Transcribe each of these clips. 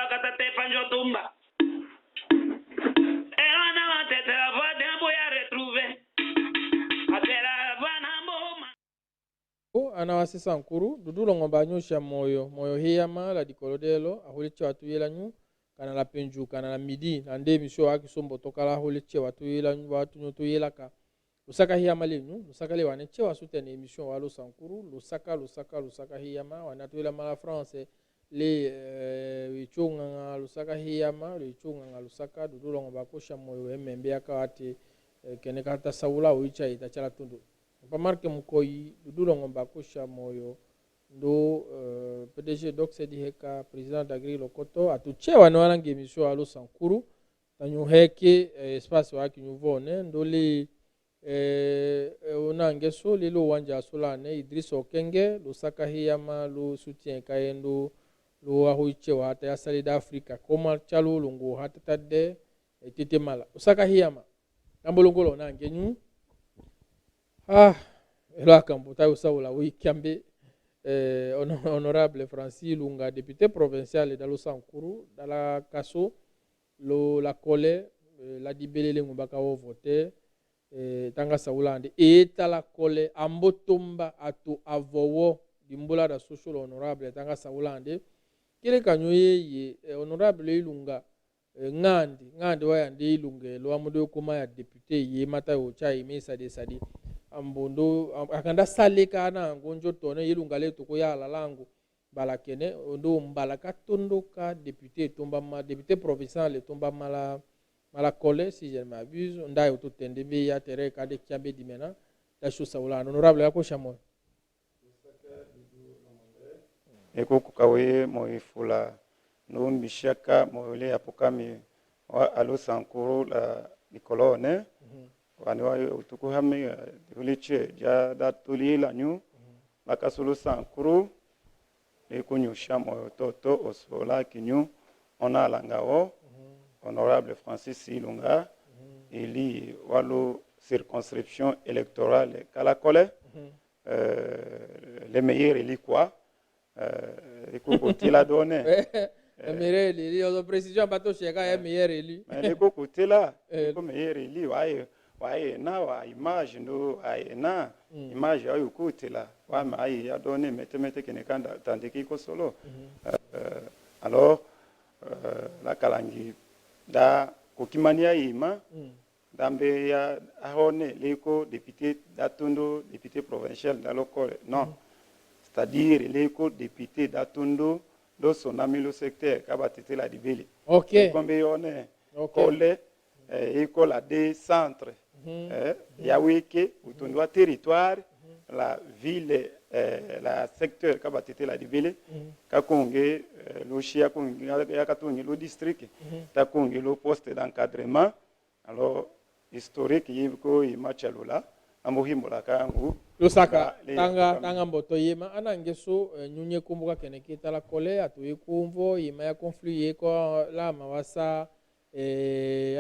katate panjo tumba. E ana tete la voix d'un boya retrouver. Atera bana mboma. Anawasi sankuru dudulo ngomba nyusha moyo hiyama la dikolodelo ahuliche watu yelanyu kana la penju kana la midi na nde misho aki sombo tokala ahuliche watu yelanyu watu nyoto yelaka lusaka hiyama lenyu lusaka le waneche wasutene emission walo sankuru lusaka hiyama wanatu yela mala France le wichunga lusaka hiyama wichunga lusaka dudulo ngomba kusha moyo emembe akawati kene kata saula uicha itachala tundu pamarke mkoyi dudulo ngomba kusha moyo ndo PDG Doxedi Heka president d'Agri Lokoto atuchewa ne walange emission alo sankuru tanyu heke espace waki nyuvone ndoli onangeso lilo wanja solane Idris Okenge lusaka hiyama lu soutien kayendo lu ahuichewa hata ya Salida Africa koma chalo lungu hata tade tete mala lusaka hiyama tambolongolo nangenyu là Kambuta Usaoula, oui, Kiambe, honorable Francis Lunga, député provincial dans le Sankuru, dans la Kasso, la Kole, la Dibele Lengubaka au voté, Tanga Saoulande, et la Kole, Ambotomba, Atu Avowo, Dimbola da social honorable, Tanga Saoulande, Kile Kanyoye, honorable Lunga, Ngandi, Wayande Lunga, Loamodo Kuma, député, Yemata Ocha, Mesa de Sadi. Ambondo akanda saleka na ngonjo tone yilungale toko ya lalangu balakene ondo mbalaka tondoka député tomba député provincial tomba mala Kole si je ne m'abuse ndai ototende be ya tere kade kiambe dimena da Saoula honorable yako shamo eko kukawe moifula no mishaka moile apokami wa alo sankuru la nikolone waniwa utukuhami uliche ja datuli lanyu makasulu sankuru ekunyusha moyo toto osola kinyu ona langao honorable Francis Ilunga ili walo circonscription électorale Kalakole les meilleurs élus quoi ekokotila donné le meilleur élu la précision bato cheka est meilleur élu mais ekokotila eko meilleur élu waye na wa image ndo aye na image ayo kutila wa mai ya donné mete kenekanda tandiki ko solo alors la kalangi da kokimania ima dambe ya ahone leko député d'Atondo député provincial dans le non c'est-à-dire leko député d'Atondo do sonami le secteur kabatete la dibeli OK kombe yone Kole école des centres yaweke utondwa territoire la ville la secteur kabatete la dibeli kakonge lochia konge yakatongi lo district takonge lo poste d'encadrement alors historique yiko imachalula amuhimbola kangu lusaka tanga mboto yema anangeso nyunye kumbuka kenekita la Kole atuikumvo yima ya conflit yeko la mawasa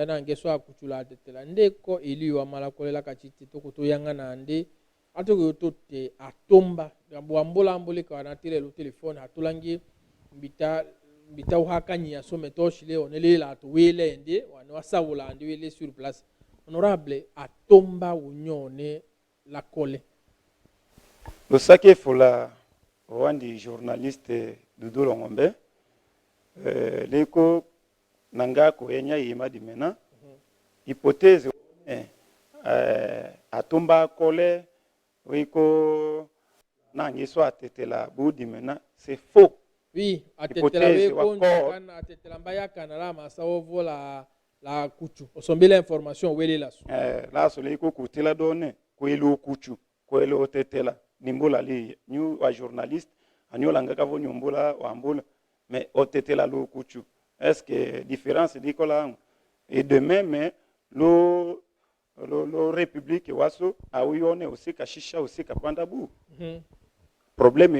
anangeso akuchula tetela ndeko iliwa mala Kole la kachiti tokuto yanga nande atuko tote atomba ngambula ambulika anatire lo telefone hatulangi mbita uhakanya ya sometoshi leo nelela atuwele ndi wanawasawula ndi wele sur place honorable atomba unyone la Kole le saké fola wandi journaliste Dudu Longombe leko nanga ko enya yima dimena hypothèse atomba Kole wiko nangiso atetela budi mena c'est faux. Oui, atetela weko kana atetela mbaya kana la masawo vola la kuchu osombela information wele la la so leko kutela donné ko elo kuchu ko elo tetela nimbola li ñu wa journaliste anyola ngaka vo nyombola wa mbola mais otetela lo kuchu est-ce que différence dikola et de même lo république waso awiyone aussi kashisha aussi kapanda bu problème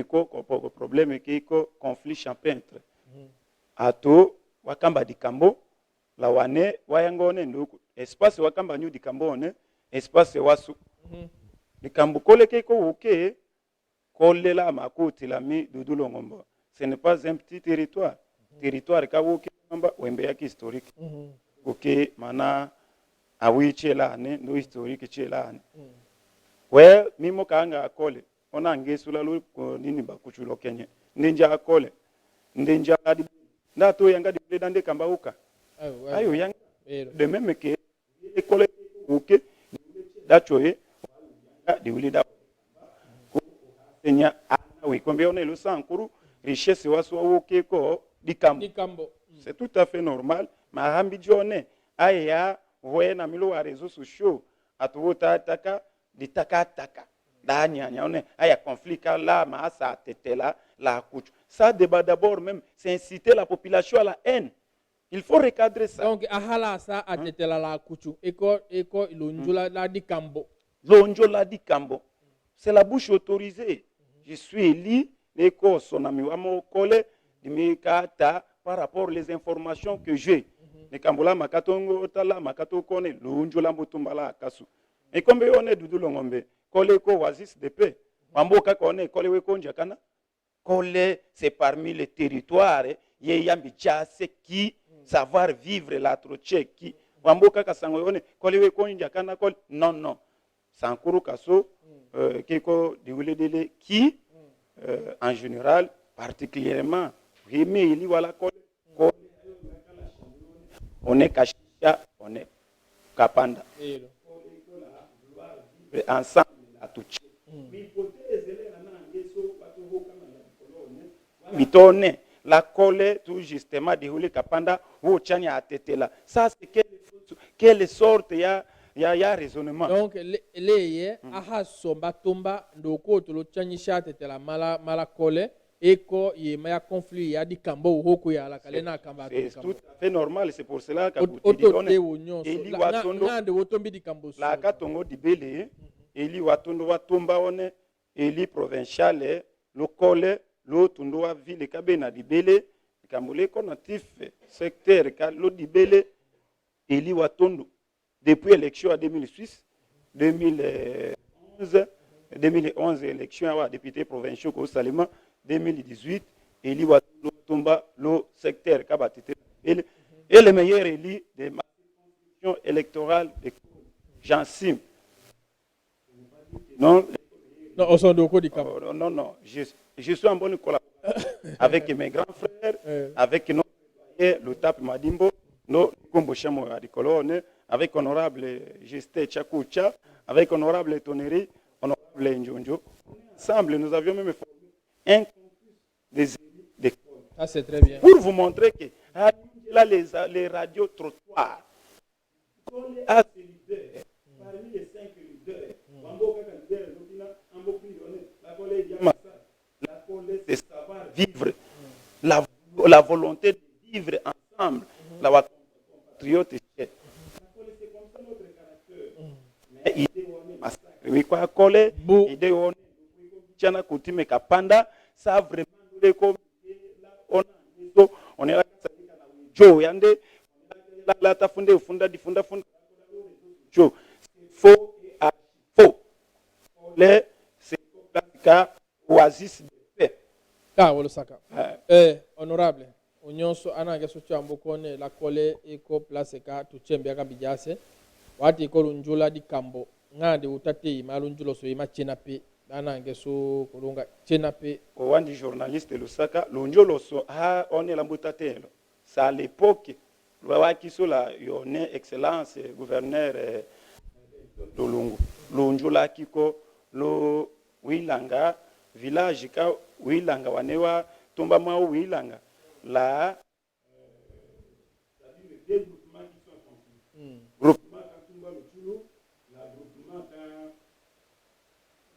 iko conflit champêtre ato wakamba dikambo la wane wayangone nduku espace wakamba nyu dikambo one espace wasu dikambo kole kiko oké kolela makoti la mi Dudu Longombo ce n'est pas un petit territoire territoire ka woke mamba wembe yaki historique oke mana awi chela ne no historique chela ne we mimo kanga akole ona ngesula lu nini bakuchulo kenye ndenja akole ndenja adi ndato yanga di dande kamba uka ayo yanga de même que école oke dachoye di ulida senya oui combien on est le sankuru richesse waso woke ko dikambo c'est tout à fait normal ma hambi jone aya na milo wa réseaux sociaux atuota ataka ditaka danya on aya conflit là ma ça tetela la couche ça débat d'abord même c'est inciter la population à la haine. Il faut recadrer ça. Donc ahala ça atetela la couche eko lonjola la dikambo. Lonjola dikambo. C'est la bouche autorisée. Je suis élu eko sonami wa mo kole dimikata par rapport les informations que j'ai. Ne kambola makatongo tala makato kone lonjola mbotumbala kasu. Et comme on est dudu longombe kole ko oasis de paix. Wamboka kone kole we konja kana. Kole c'est parmi les territoires yeyambi chase qui savoir vivre la troche qui wamboka kasango yone kole we konja kana kole non sankuru kaso keko diwuledele qui en général particulièrement remé ili wala kole on est kashisha on est kapanda ensemble la touche bitone la colle tout justement déroulé kapanda ou chanya atetela ça c'est quelle sorte ya raisonnement. Donc les aha somba tomba ndoko to lo chanyisha atetela mala colle eko ye maya conflit ya dikambo hoko ya la kalena kamba c'est tout à fait normal, c'est pour cela que eli watondo wotombi dikambo la katongo dibele eli watondo watomba one eli provincial lo colle lo tundwa ville kabena dibele kambole konatif secteur ka lo dibele eli watondo depuis élection à 2006 2011 élection à député provincial ko Salima 2018 eli watondo tomba lo secteur kabatete et le meilleur élu de ma constitution électorale de Jean Sim. Non, je suis en bonne collaboration avec mes grands frères, avec notre le TAP Madimbo, nos Kombochamo Adikolone, avec honorable Gesté Tchakoucha, avec honorable Toneri, honorable Njonjo. Ensemble, nous avions même formé un concours des ça c'est très bien. Pour vous montrer que là, les radios trottoirs, parmi les 5 leaders, la colère, c'est savoir vivre, la volonté de vivre ensemble, la compatriote. C'est comme ça notre caractère. Mais idée on massacre. Oui, quoi, colère, idée on est coutume kapanda, ça vraiment on est là, Joe, yande, la tafunde, funda, Joe, faux et faux. C'est la oasis de paix. Ah, voilà ça. Honorable, onyonso anange socho ambokone la kole eko place ka tuchembe aka bijase. Wati ko lunjula di kambo. Ngande utate malunjulo so ima chenape. Anange so kolonga chenape. Owandi journaliste Lusaka, lunjulo so on est la mutatelo. C'est à l'époque waki so la yone excellence gouverneur Lolungu. Lunjula kiko lo Wilanga village ka Wilanga wanewa tomba ma Wilanga là les groupements qui sont conflits. Groupement ka tomba le chulo, la groupement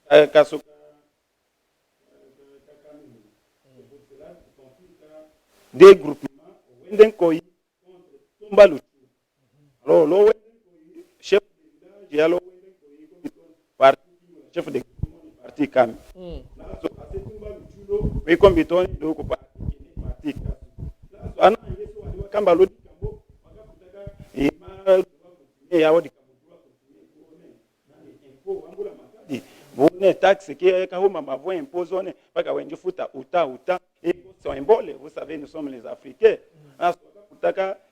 ka kasoka des groupements wenden koyi contre tomba le chulo. Alors lo wenden koyi chef de village ya lo wenden koyi parti chef de parti kam là so ase tomba le chulo we kombiton do ko parti ana yeso wa kamba lo dikambo wakakutaka ya wadi bone taxe ke ka homa mavo impose one paka wenje futa uta et Toimbole, vous savez, nous sommes les Africains.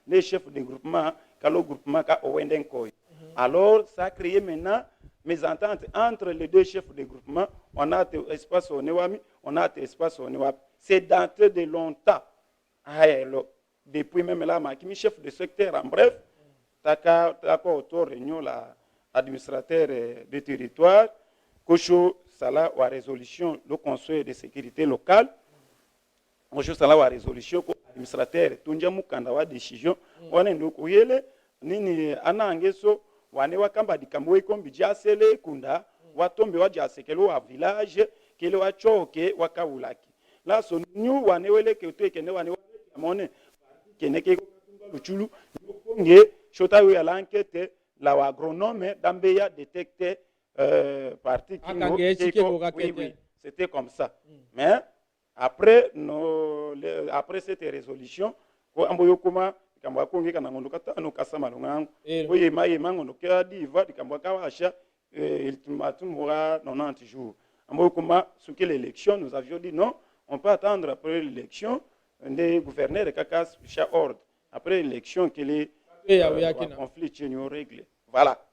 Les chefs de groupement, le groupement alors, ça a créé maintenant mes ententes entre les deux chefs de groupement. On a espace au Newami, on a espace au Newami. C'est daté de longtemps. Depuis même là, je chef de secteur, en bref, d'accord, autour réunion l'administrateur du territoire, Kocho Sala ou à résolution, le conseil de sécurité locale, Kocho Sala ou à résolution, l'administrateur, Tunjamu Kandawa décision, on est nous courrier, nini anangeso, wane wakamba dikambo ikombi jasele kunda, watombe wajasekelo wa village, kele wachoke wakaulaki. Là, son nous, wane wele kete kene wane mone, kene ke luchulu, nge shota wi l'enquête la agronome d'Ambeya détecté parti oui, c'était comme ça. Mais après après cette résolution, ko amboyo kuma kambwa konge kana ngondo kata no kasama lungangu oye maye mangondo ka diva kambwa kawasha ultimatum aura 90 jours. Amboyo kuma suki l'élection, nous avions dit non, on peut attendre après l'élection des gouverneurs de Kakas chaque ordre. Après l'élection qu'il est conflit chez nous réglé. Voilà.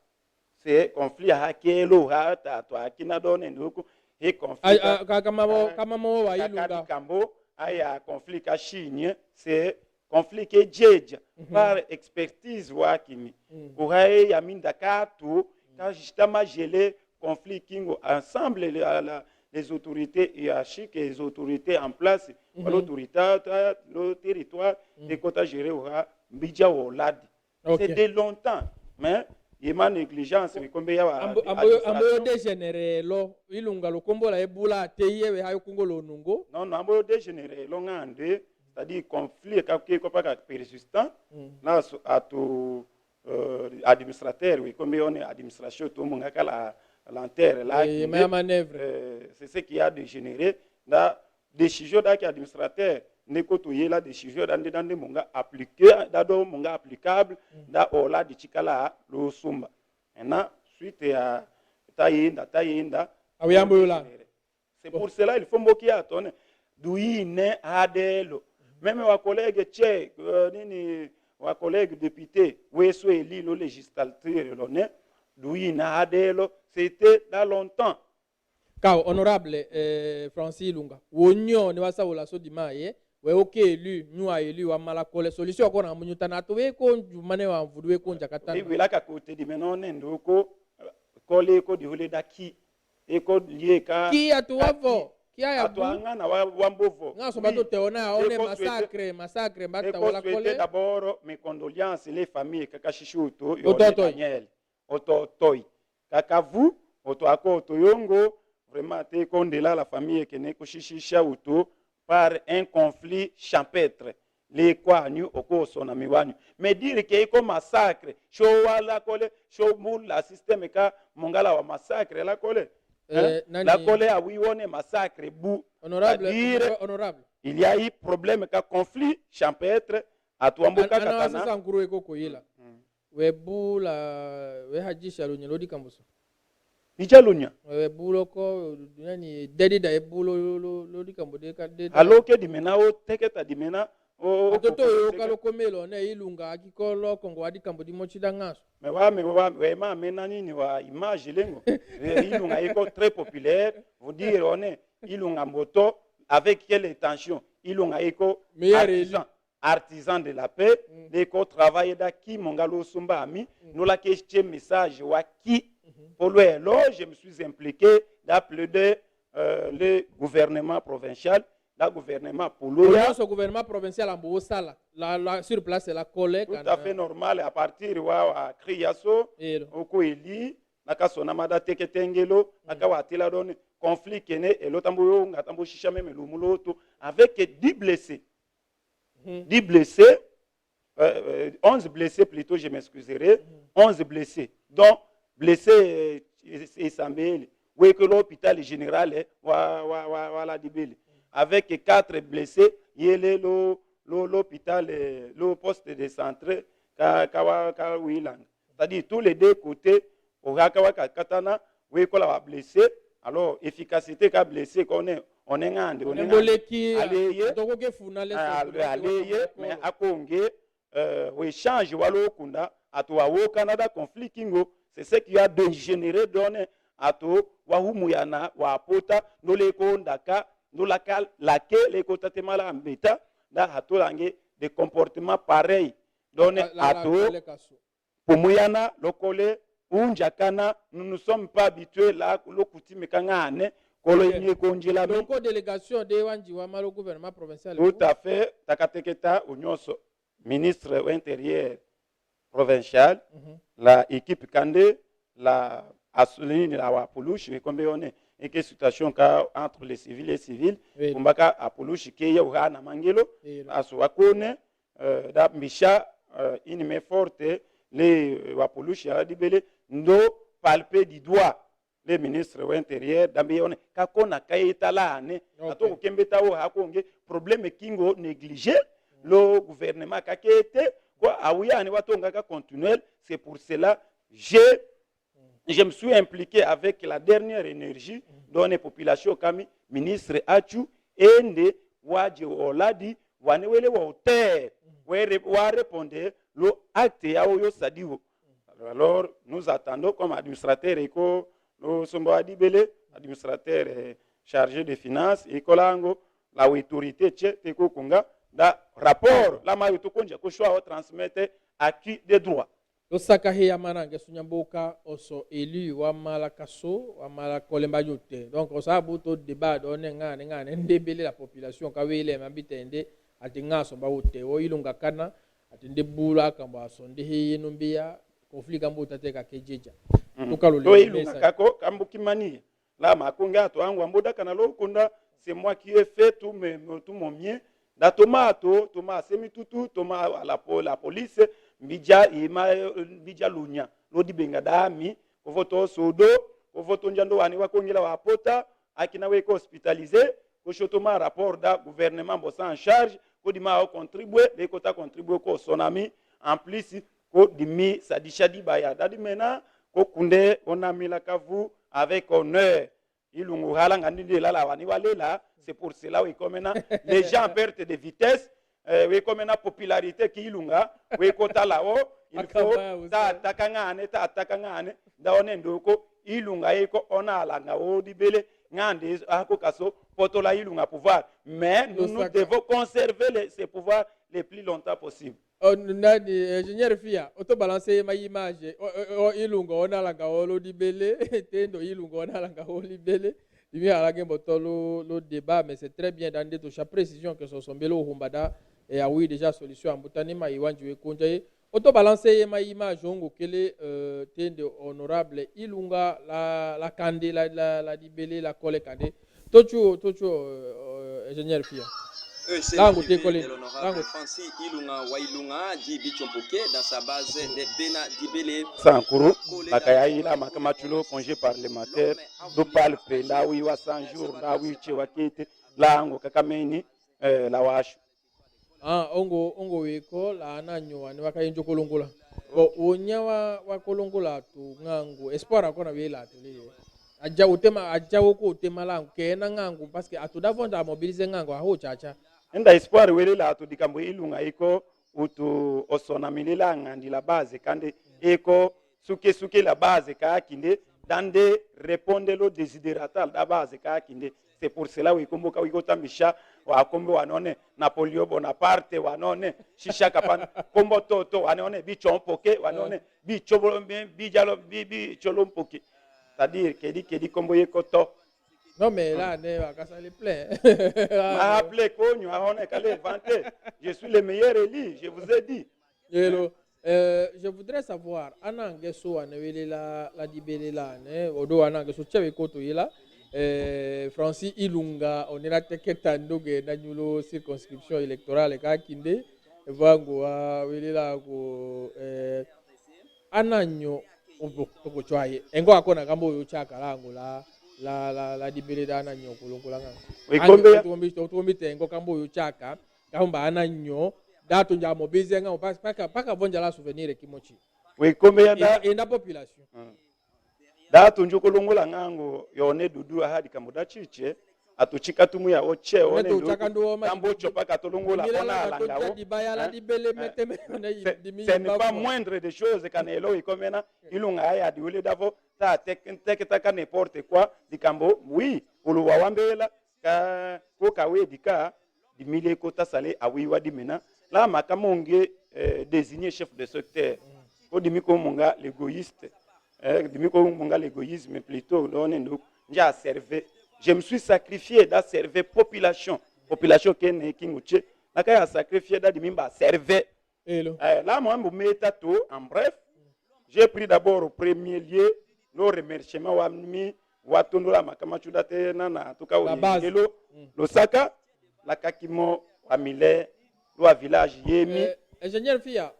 C'est conflit à Hakelo, à Akina Donne, et conflit à conflit à Chine, c'est conflit qui est djedja par expertise wakimi. Ouraye yamin Dakato, quand justement gelé conflit kingo ensemble les autorités hiérarchiques et les autorités en place, l'autorité, le territoire, les quotas gérés aura Bidja Oladi. C'est de longtemps, mais il y a négligence. Ambo dégénéré lo ilunga lo kombo la ebula teye we hayo kungo lo nungo. Non, ambo dégénéré lo ngande, c'est-à-dire conflit qui pas persistant. Là à tout administrateur, oui, comme on est administration tout monde la l'enterre là. C'est ce qui a dégénéré. La décision d'un administrateur nekotoye la décision dans monga appliqué d'ado monga applicable da ola di chikala lo sumba. Maintenant suite à tayinda c'est pour cela il faut moquer à ton douyi ne adelo même wa collègue tché nini wa collègue député weso eli lo législateur lo ne douyi na adelo c'était là longtemps. Kao honorable Francis Lunga wonyo ne wasa wala so di maye we oke élu nous a élu wa malakole solution ko na munyutana to we ko jumane wa mvudu we ko njakatana oui là ka côté di menon ndoko kole ko di hole daki e ko lié ka ki atuwavo ki aya atwanga na wa mbovo ngaso bato teona one massacre mbata wala kole d'abord mes condoléances les familles kaka shishuto yo Daniel ototoi kaka vous oto yongo vraiment te kondela la famille kene ko shishisha uto par un conflit champêtre. Les quoi nous au son ami wanyu. Mais dire qu'il y a un massacre, show la colle, show moule la système ka mongala wa massacre la colle. La colle a oui on est massacre bou. Honorable. Il y a eu problème ka conflit champêtre à Tuamboka katana. Sasa nguru eko koyela. We bou la we hajisha lo nyelodi kambuso. Nijalunya. Bulo ko nani dedi da bulo lo dikambo de ka de. Alo ke dimena o teketa dimena o toto yo kalo komelo ne ilunga akikolo kongo adikambo di mochida ngaso. Mais ma mena nini wa image lengo. Ilunga iko très populaire, vous dire on est ilunga moto avec quelle intention? Ilunga iko artisan de la paix, l'éco travail da ki mongalo sumba ami, nous la question message wa ki. Pour lui, alors, je me suis impliqué d'appeler le gouvernement provincial, le gouvernement pour lui. Le gouvernement provincial en Boussala, sur place, c'est la collègue. Tout à fait normal, à partir de Kriyaso, au Koeli, Nakasonamada Teketengelo, Nakawatila donne, conflit qui est né, et l'autre Tambo Chicha même le Mouloto, avec 10 blessés. 10 blessés, 11 blessés plutôt, je m'excuserai, 11 blessés. Donc, blessé et Sambeli, oui que l'hôpital général voilà dibeli avec 4 blessés, il y a l'hôpital le poste de centre Kawilang. C'est-à-dire tous les deux côtés au Katana, oui que la blessé, alors efficacité qu'a blessé qu'on est onengande Nemboleki aleye tokoke funa aleye mais akonge échange walo kunda ato awo Canada conflit kingo c'est ce qui a dégénéré donné ato wahumu yana wapota noleko ndaka nolaka lake leko tatemala mbeta da ato lange des comportements pareils donné ato pomuyana lokole unjakana nous ne sommes pas habitués là lokutime kangane donc délégation de wanji wa malo gouvernement provincial tout à fait takateketa unyoso ministre intérieur provincial la équipe Kandé la asolini la apolushi kombe one et que situation ka entre les civils et les civils kumbaka apolushi ke ya uhana mangelo aswakone da misha inime forte les apolushi ala dibele ndo palper du doigt les ministres de l'intérieur d'ambione kakona kaita lane atoko kembeta o hakonge problème kingo négligé le gouvernement kakete quoi awiyane watonga ka continuel c'est pour cela je me suis impliqué avec la dernière énergie dans les populations kami ministre Achu ende waje oladi wanewele wa hotel wa répondre le acte ya oyo sadiwo. Alors nous attendons comme administrateur éco nous sommes administrateur chargé des finances et kolango la autorité tche ko kunga da rapport la ma to konja ko choix transmettre acquis des droits osaka heya manange sunyamboka oso élu wa mala kaso wa mala kolemba yote donc osabu to débat donne ngane ndebele la population ka wele mabitende atinga so ba wote o ilunga kana atinde bula kamba sonde heye nombia conflit kambo tateka kejeja to ilunga kako kambukimani la makonga to angu amboda kana lokunda c'est moi qui ai fait tout mon mien da tomato semi tutu toma la police mbija lunya lodi benga dami ko voto sodo ko voto njando wani wakongela wapota akina weko hospitalisé ko chotoma rapport da gouvernement bossa en charge ko dima o contribuer de ko ta contribuer ko sonami en plus ko dimi sadishadi baya dadi mena ko kunde onami la kavu avec honneur ilungu halanga ndinde la wani walela c'est pour cela oui comme les gens perdent de vitesse oui comme na popularité ki ilunga oui kota lao il faut ta atakangane da onendoko ilunga eko ona alanga o dibele ngande ako kaso potola ilunga pouvoir mais nous devons conserver ces pouvoirs les plus longtemps possible. Nani ingénieur Fia auto balancer ma image ilunga ona alanga o dibele tendo ilunga ona alanga o libele. Il y a le débat, mais c'est très bien dans des touches précision que ce sont Belo Humbada et a oui déjà solution en Boutanima, Iwan Joué Konjaye. Auto balancer ma image, on est tende honorable Ilunga, la Kandé, la Dibélé, la Kole Kandé. Tocho, ingénieur Fia. Là, on est collé. Francis Ilunga Wailunga dit Bichompoke dans sa base de Bena Dibélé. Sankuru, Akayaïla, Makamachulo, congé parlementaire, Dopal Penda, oui, 100 jours, là, oui, Chewakete, là, on Kakameni, la Wash. Ah, ongo weko, la Nanyo, and Wakainjo Kolongola. Onyawa Wakolongola to Nango, Espoir à qu'on avait là. Aja utema aja woko utema langu kena ngangu parce que atudavonda mobiliser ngangu aho chacha. Enda espoir wele la to dikambo ilunga iko utu osonamile la ngandi la base kande eko suke la base ka kinde dande répondre lo desiderata la base ka kinde. C'est pour cela oui komboka wiko tambisha wa kombo wanone Napoléon Bonaparte wanone shisha kapana kombo toto wanone bichompoke wanone bicholo bijalo bicholompoke. C'est-à-dire qu'il dit comme vous koto. Non mais là, ça les plaît. M'a appelé Konyo, on est allé vanter. Je suis le meilleur élu, je vous ai dit. Hello. Je voudrais savoir, anangeso anewele la dibele la ne odo anangeso chewe koto yela Francis Ilunga on est là teketando ge nanyulo circonscription électorale ka kinde vango wele la ko ananyo obo chwaye engo akona kambo yo chaka lango la dibele dana nyo kulongola nga we kombe otomite engo kambo yo chaka kamba ananyo dato nja mobize nga paka vonja la souvenir kimochi we kombe ya da enda population dato njo kulongola ngango yone dudu hadi kamuda chiche atuchika tumu ya oche one Neto uchaka ndo woma tambo chopa katolongo la Mila pona la alanga katoja o di bayala di bele meteme ce n'est pas moindre des choses quand elo ikomena ilunga aya di wele davo ta tek ta n'importe quoi di kambo oui ulu wawambela ka ko kawe dika di mille kota salé awi wa di mena la makamonge désigné chef de secteur ko di miko monga l'égoïste di miko monga l'égoïsme plutôt donné nous j'ai servé je me suis sacrifié da servir population qui est kinguche na ka sacrifié da di mimba servir là moi me meta to en bref j'ai pris d'abord au premier lieu nos remerciements wa mi watondo la makama chudate na tuka oyelo losaka la kakimo wa mile lo village yemi ingénieur Fia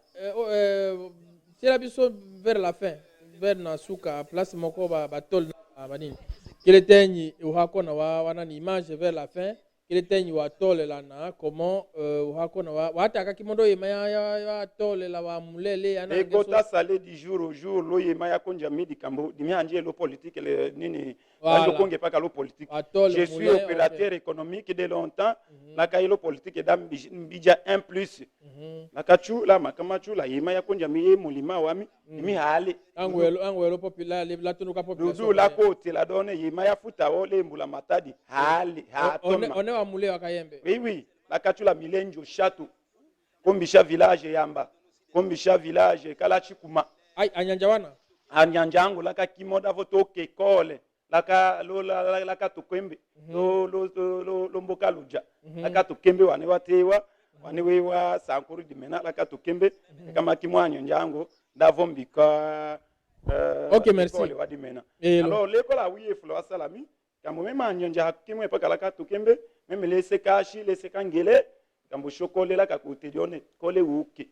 c'est la biso vers la fin vers Nasuka place moko ba tol na banini kile tenyi uhakona wana ni image vers la fin kile tenyi wa tol la na comment uhakona wata kakimondo yema ya tol la wa mulele yana et kota salé du jour au jour lo yema ya konja midi kambo dimi anje lo politique le nini ando konge paka lo politique je suis opérateur économique de longtemps la kailo politique dam bija 1 plus la kachu la makamachu la yema ya konja mi mulima wami mi hali angwelo populaire la tunuka population dudu la côté la donne yema ya futa ole mbula matadi hali on wa mule wa kayembe oui la kachu la milenjo chatu kombisha village yamba kombisha village kala chikuma ai anyanja wana anyanja angu la kakimoda voto ke kole laka lola laka tukwembe lo mboka luja laka tukembe wane watewa wane wewa sankuru dimena laka tukembe kama kimwanyo njango ndavombika OK merci wadimena alors l'école a oui flo salami kamo mema nyonja kimwe paka laka tukembe meme lese kashi lese kangele kambo chokole laka kutedione kole uke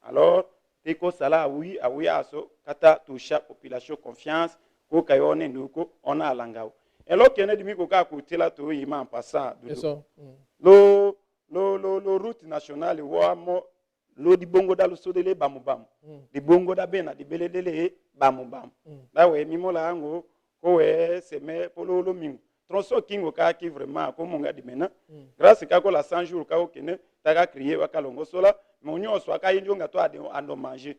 alors teko sala oui aso kata toucha population confiance ko kayone nduko ona alangao elo kene dimi ko ka kutela to yima en passant lo route nationale wa mo lo di bongo dalu sodele bamubam di bongo da bena di beledele bamubam la we mimola ango ko we seme polo lo mingo tronçon kingo ka ki vraiment ko monga di mena grâce ka ko la 100 jours ka o kene taka crier wa kalongo sola monyo so aka yinjo ngato ando manger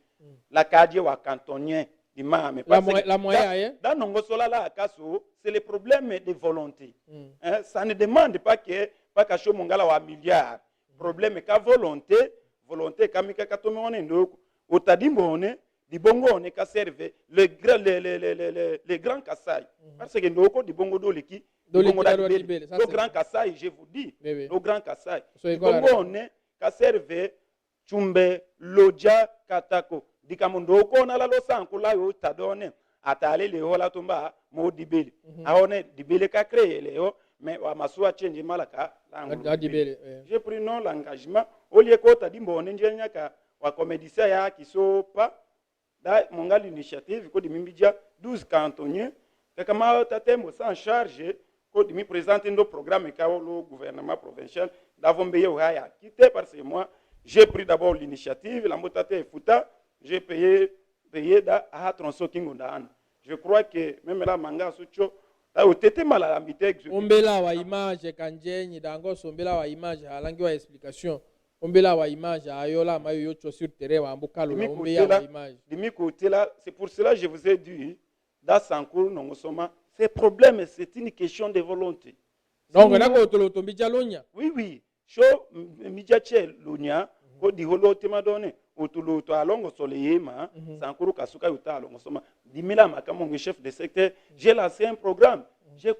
la cadie wa cantonien la moyenne dans Nongo Sola là Akaso c'est le problème de volonté ça ne demande pas que kacho mongala wa milliard problème ka volonté kamika katome one ndoko otadimbo one di bongo one ka serve le grand Kasai parce que ndoko di bongo do leki bongo da le grand Kasai je vous dis le grand Kasai di bongo one ka serve chumbe loja katako dikamundo ko na la lo sankula yo tadone atale le hola tumba mo dibeli aone dibeli ka créer le yo mais wa masua change malaka dibeli j'ai pris non l'engagement au lieu ko tadimbo njenya ka wa comédicien ya kisopa da monga l'initiative ko dimimbija 12 cantoniers kama tatembo sans charge ko dimi présenter nos programmes ka le gouvernement provincial d'avombe yo haya quitté parce que moi j'ai pris d'abord l'initiative la motate futa j'ai payé da a tronçon kingonda. Je crois que même là manga sucho ta otete malalambite ombela wa image kanjenyi dango sombela wa image alangi wa explication ombela wa image ayola mayo yocho sur terrain wa mbokalo ombeya wa image dimi côté là c'est pour cela que je vous ai dit dans Sankour non soma c'est problème c'est une question de volonté donc na ko tolo mbija lonya oui sho mbija che lonya ko di holo tema donné autour to alongo soleyema Sankuru kasuka yuta alongo soma dimila makamongo chef de secteur j'ai lancé un programme j'ai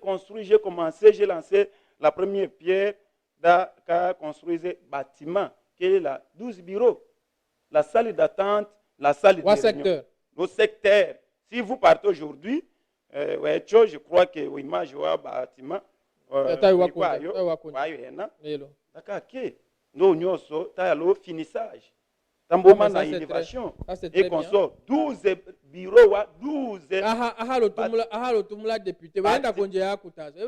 lancé la première pierre da ka construire bâtiment qui est là 12 bureaux la salle d'attente la salle de réunion le secteur si vous partez aujourd'hui je crois que image wa bâtiment no nyoso ta lo finissage tamboma na élévation et consort 12 bureaux wa 12 ahalo tumula député wenda konje yakutaza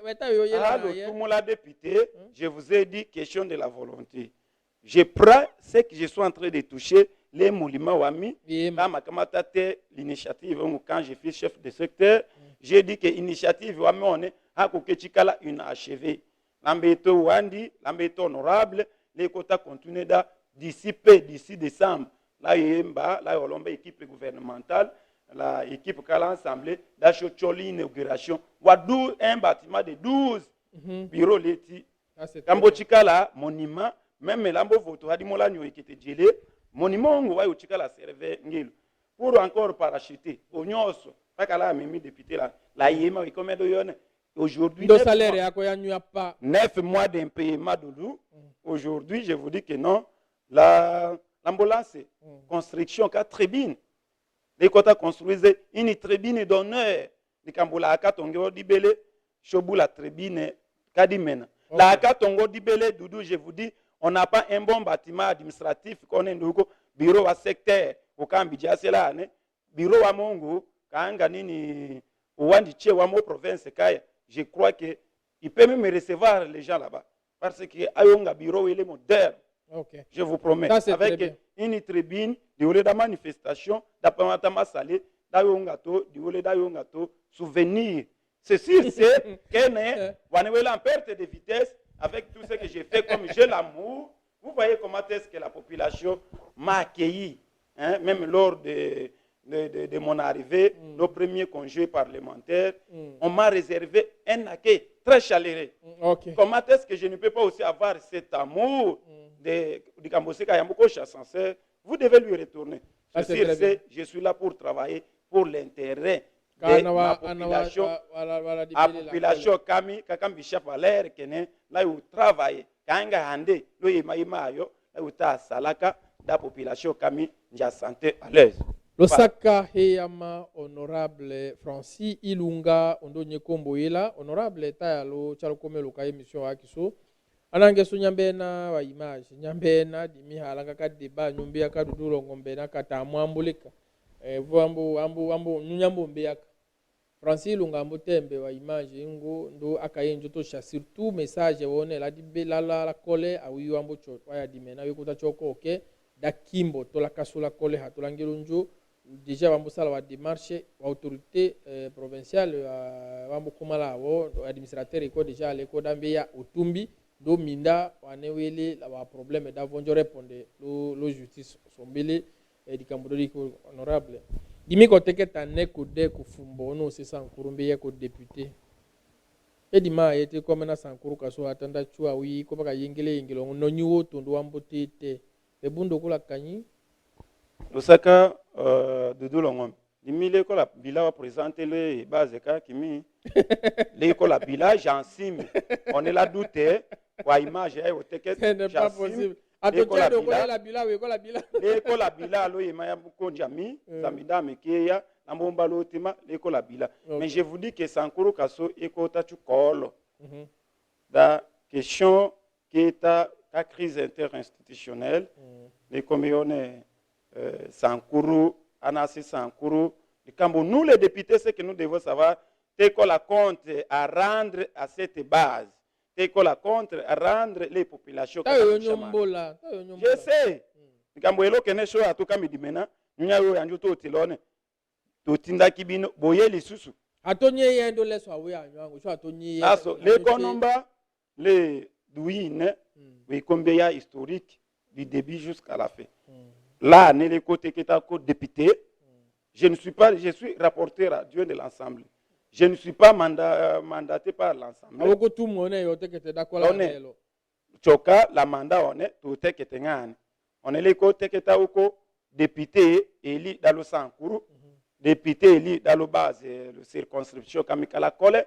weta yoyela ahalo tumula député je vous ai dit question de la volonté je prends ce que je suis en train de toucher les moulima wami kama kamata l'initiative quand je suis chef de secteur j'ai dit que initiative wami on akoke chikala inachevé lambeto wandi lambeto honorable les quotas continuent d'ici décembre là yemba là olombe équipe gouvernementale la équipe kala assemblée d'achotoli inauguration wadu un bâtiment de 12 bureaux leti kambo chikala monument même lambo voto hadi mola nyo ekete jele monument ngo wayo chikala serve ngilo pour encore parachuter onyoso pakala mimi député la yema ikomedo yone aujourd'hui ndo salaire yako ya nyu pas 9 mois d'impayement doudou. Aujourd'hui, je vous dis que non, l'ambulance, construction, 4 tribunes. Les quotas construisent une tribune d'honneur. Les Kambola Akatongo Dibele, Chobu la tribune Kadimena. La Akatongo Dibele, Doudou, je vous dis, on n'a pas un bon bâtiment administratif qu'on est nous, bureau à secteur, au Kambidja, c'est là, bureau à Mongo, Kanganini, Ouandi Tché, Wamo province, Kaya. Je crois qu'il peut même recevoir les gens là-bas. Parce que Ayonga bureau il est moderne. Okay. Je vous promets. Avec une tribune, du haut de la manifestation, d'après salé, d'Ayonga to, du haut d'Ayonga to, souvenir. C'est sûr, c'est qu'on est en perte de vitesse avec tout ce que j'ai fait, comme j'ai l'amour. Vous voyez comment est-ce que la population m'a accueilli, hein, même lors de mon arrivée, nos premiers congés parlementaires, on m'a réservé un accueil très chaleureux. Okay. Comment est-ce que je ne peux pas aussi avoir cet amour de Kambose Kayamoko Chassanceur? Vous devez lui retourner. Je suis là pour travailler pour l'intérêt de ma population. La population Kami, Kakambisha Valère, Kene, là où travaille, Kanga Hande, Loïmaïmayo, là où ta Salaka, la population Kami, Nja santé à l'aise. Losaka heyama honorable Francis Ilunga ondonye kombo ila honorable tayalo chalokome loka emission akiso anange so nyambena wa image nyambena dimi halanga ka deba nyumbi aka dudulo ngombe na kata mwambulika ambu nyambo mbeyaka Francis Ilunga mbotembe wa image ngo ndo akayenjo to sha surtout message wone la dibela la kole awiyo ambo cho waya dimena yekuta choko okay dakimbo to la kasula kole hatulangelo njo déjà bambosala wa démarche wa autorité provinciale bambo komala wo administrateur iko déjà leko dambeya otumbi do minda wanewele la problème d'avonjo répondre lo justice sombele dikambo liko honorable dimi ko teketa neko de ko fumbo no c'est sankurumbe ya ko député edima yete comme na sankuru kaso atanda chua wi ko baka yengele no nyuwo tondo wambotete ebundo kula kanyi Lusaka Doudou Longom. Dimi ko la bila wa présenter le base ka kimi. Ko la bila j'ensime. On est là douté wa image ay o teket. Ce n'est pas possible. Atotya de ko la bila we ko la bila. Ko la bila lo yema ko njami, samida mekeya, nambomba lo tema ko la bila. Mais je vous dis que Sankuru Kaso eko ta chukolo. Da question qui est la crise interinstitutionnelle, les communes Sankuru, Anassi Sankuru, nous les députés, ce que nous devons savoir, c'est qu'on la compte à rendre à cette base, c'est qu'on la compte à rendre les populations. Je sais, quand vous avez show à tout cas midimena, nous avons un jour tilone, tout tinda kibino, boye les sous. Atonye yendo leso awe anyango, so atonye. Aso, les konomba, les douines, oui, combien historique du début jusqu'à la fin. Là, les côtés qui est député, je suis rapporteur à Dieu de l'ensemble. Je ne suis pas mandaté par l'ensemble. Choka, la mandat, on est tout est que on est les côtés qui est député élu dans le Sankuru, député élu dans le base, le circonscription Kamikala Kole,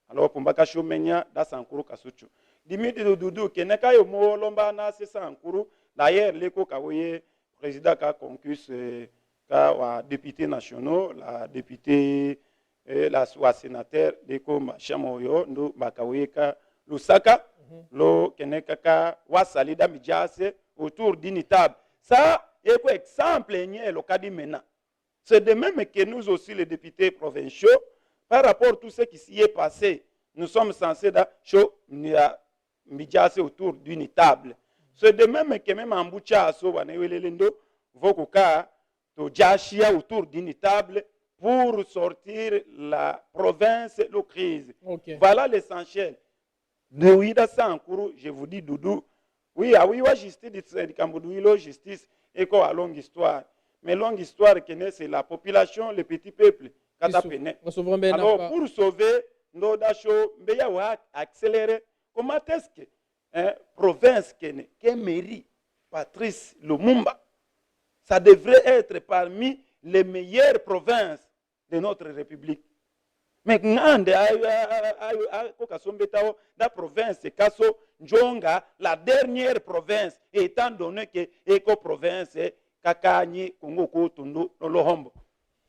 alors pour Mbakasho Menya, dans Sankuru Kasuchu. Dimitri Doudou, qui n'est qu'à Yomo Lombana, c'est Sankuru, d'ailleurs, l'éco Kawoye. Président qui a concus les députés nationaux, la députée, la sénateur, comme Chamoyo, nous, Bakaweka, Lusaka, le Kenekaka, Wasalida Midjase, autour d'une table. Ça, est un exemple, le cas de maintenant. C'est de même que nous aussi, les députés provinciaux, par rapport à tout ce qui s'y est passé, nous sommes censés Midjase autour d'une table. C'est de même que même en Boucha, Vokoka, to Jashia autour d'une table pour sortir la province de la crise. Ok. Voilà l'essentiel. De Ouida Sankuru, je vous dis, Doudou, oui, ah oui, justice, justice, et quoi, longue histoire. Mais longue histoire, c'est la population, le petit peuple. Alors, pour sauver nos dachos, il faut accélérer. Comment est-ce que province, que mairie, Patrice Lumumba, ça devrait être parmi les meilleures provinces de notre République. Mais la province Kasso Njonga, la dernière province, étant donné que l'éco-province Kakani, Congo, Kotondo, Lohombo.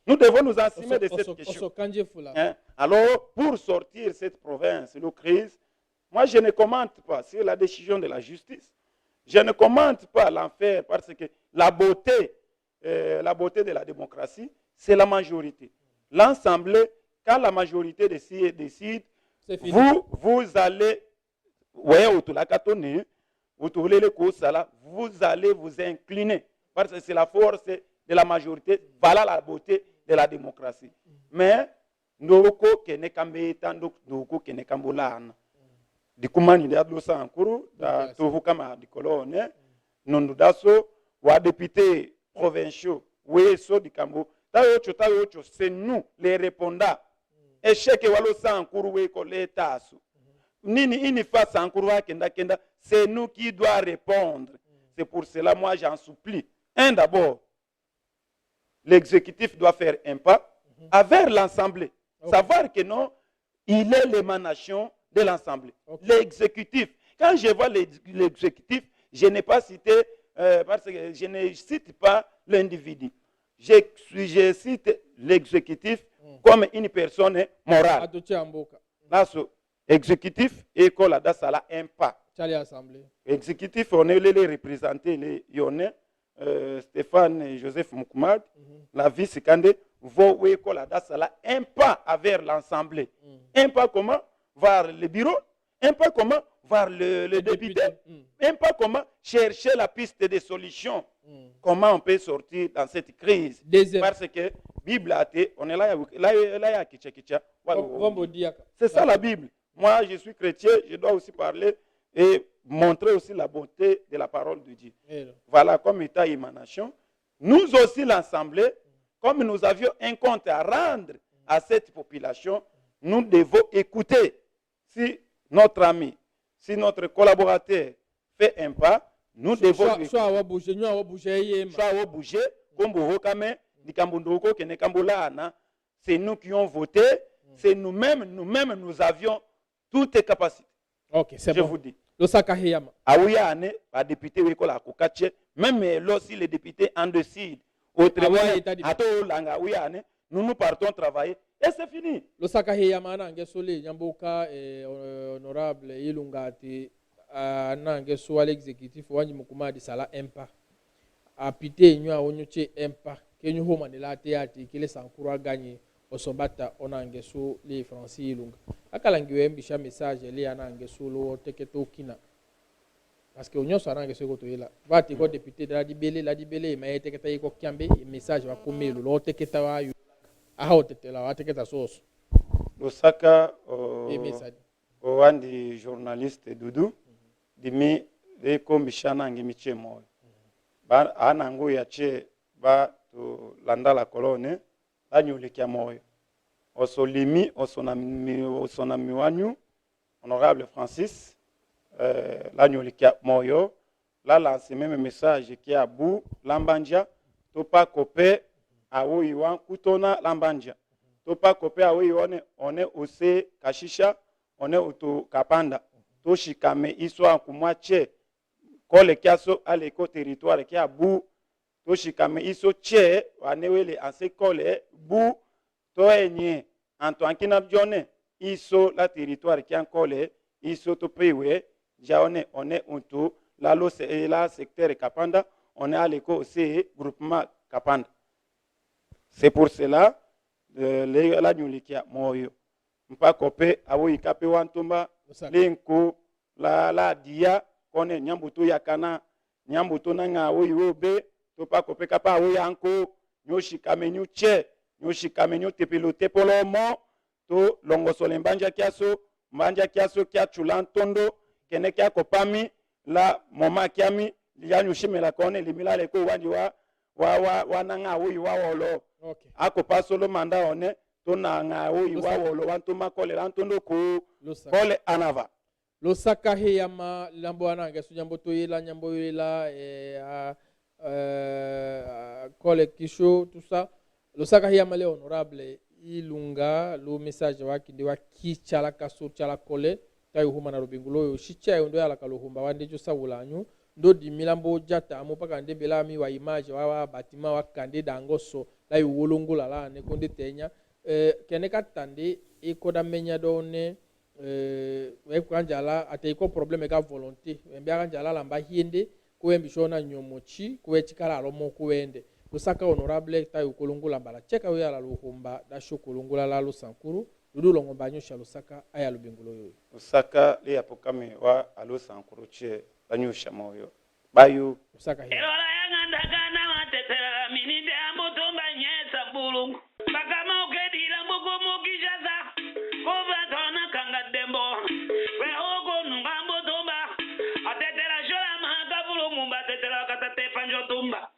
Nous devons nous assumer de cette question. Alors, pour sortir de cette province, de crise, moi je ne commente pas sur la décision de la justice. Je ne commente pas l'enfer parce que la beauté de la démocratie, c'est la majorité. L'Assemblée, quand la majorité décide, vous allez, vous allez vous incliner parce que c'est la force de la majorité. Voilà la beauté de la démocratie. Mais nous kene kambe tando ndoko kene kambolana dikumani de adlosa ankuru da tohukama di colonne nondu daso wa député provinciaux we so di kambo tayo c'est nous les répondants échec walo sankuru we ko letasu nini ini fa sankuru wa kenda c'est nous qui doit répondre. C'est pour cela moi j'en supplie d'abord l'exécutif doit faire un pas avec l'Assemblée. Savoir que non, il est l'émanation de l'Assemblée. L'exécutif. Quand je vois l'exécutif, je n'ai pas cité, parce que je ne cite pas l'individu. Je cite l'exécutif comme une personne morale. Là, l'exécutif est comme la sala un pas. L'exécutif, on est les représenter, les Yonnais. Stéphane Joseph Moukoumad, la vice-candé, un pas vers l'Assemblée. Un pas comment vers le bureau, un pas comment vers le député, un pas comment chercher la piste de solution. Comment on peut sortir dans cette crise. Parce que Bible a été, on est là, c'est ça la Bible. Moi, je suis chrétien, je dois aussi parler et montrer aussi la beauté de la parole de Dieu. Voilà, comme état émanation, nous aussi l'Assemblée, comme nous avions un compte à rendre à cette population, nous devons écouter. Si notre ami, si notre collaborateur fait un pas, nous devons bouger, c'est nous qui avons voté, c'est nous-mêmes, nous avions toutes les capacités. Ok, c'est bon. Je vous dis. Même si les députés en décident, autrement, nous partons travailler et c'est fini. Le Sakahiyama Nangesole, Yamboka et honorable Ilungati, Nangeso l'exécutif, Wani Mukuma de Sala Impa. A pité, nous avons un pas, que nous avons la théâtre, qui les encourage à gagner. Osombata onangeso les Francis Ilunga. Akalangiwe mbisha message les anangeso lo teketo kina. Parce que onyo sanangeso ko toyela. Vati ko député de la dibele ma teketa yiko kiambe message wa komelo lo teketa wa yu. Aha otetela wa teketa soso. Losaka o wandi journaliste Dudu dimi de ko mbishana ngimiche moyo. Ba anango ya che ba to landa la colonne. Anyulikia moyo. Osolimi, osonami wanyu, honorable Francis, l'anyulikia moyo, la lance même message qui a bou, l'ambanja, topa kope, awo iwan, kutona l'ambanja. Topa kope, awo iwan, on est ose kashisha, on est auto kapanda. Toshikame, iswa kumwache, kole kiaso, aleko territoire qui a bou, toshikame iso che wanewele ansekole bu toenye Antoine Kinabjone iso la territoire qui ankole iso to pewe jaone on est unto la lo c'est la secteur Kapanda on est à l'éco c'est groupement Kapanda. C'est pour cela la nyulikia moyo mpa kope awo ikape wantumba lenko la dia kone nyambuto yakana nyambuto na ngawo yobe topa kopeka pa oyanko nyoshika menyu che nyoshikame nyotepelote polomo to longosole mbanja kiaso kia chulantondo kene kia kopami la moma kiami ya nyoshimela kone limila leko wandi wa nanga wi wa wolo Okay. ako pasolo manda one to nanga wi wa wolo wanto makole lantondo ku Lusaka. kole anava Lusaka hiyama lambo anange su nyambo toyela nyambo yela kole kisho tout ça. Lusaka hiyama le honorable ilunga lo message wakindi wa kichala kaso chala kole tayo huma na rubingulo yo shicha yo ndo yala kalohumba wande jo sawulanyu ndo di milambo jata amu paka nde belami wa image wa batima wa kande dangoso la yo wolongola la ne konde tenya kene katande ikoda menya done wekanjala ateiko problème ka volonté embe akanjala lamba hiende kuembi shona nyomochi kuechikala lomo kuende Lusaka honorable tayo kolongola mbala cheka yo yala luhumba dasho kolongola la Lusankuru dudu longomba nyosha Lusaka aya lubingulo yo Lusaka le apokame wa alo sankuruche banyusha moyo bayu Lusaka hiya Erola yangandagana watetera mininde ambotomba nyesa bulungu. Bakama ukedila mbuku kishaza. Kova tona kanga dembo. Wehogo nunga ambotomba. Atetera shola mahaka bulungu mba tetera katate panjo tumba.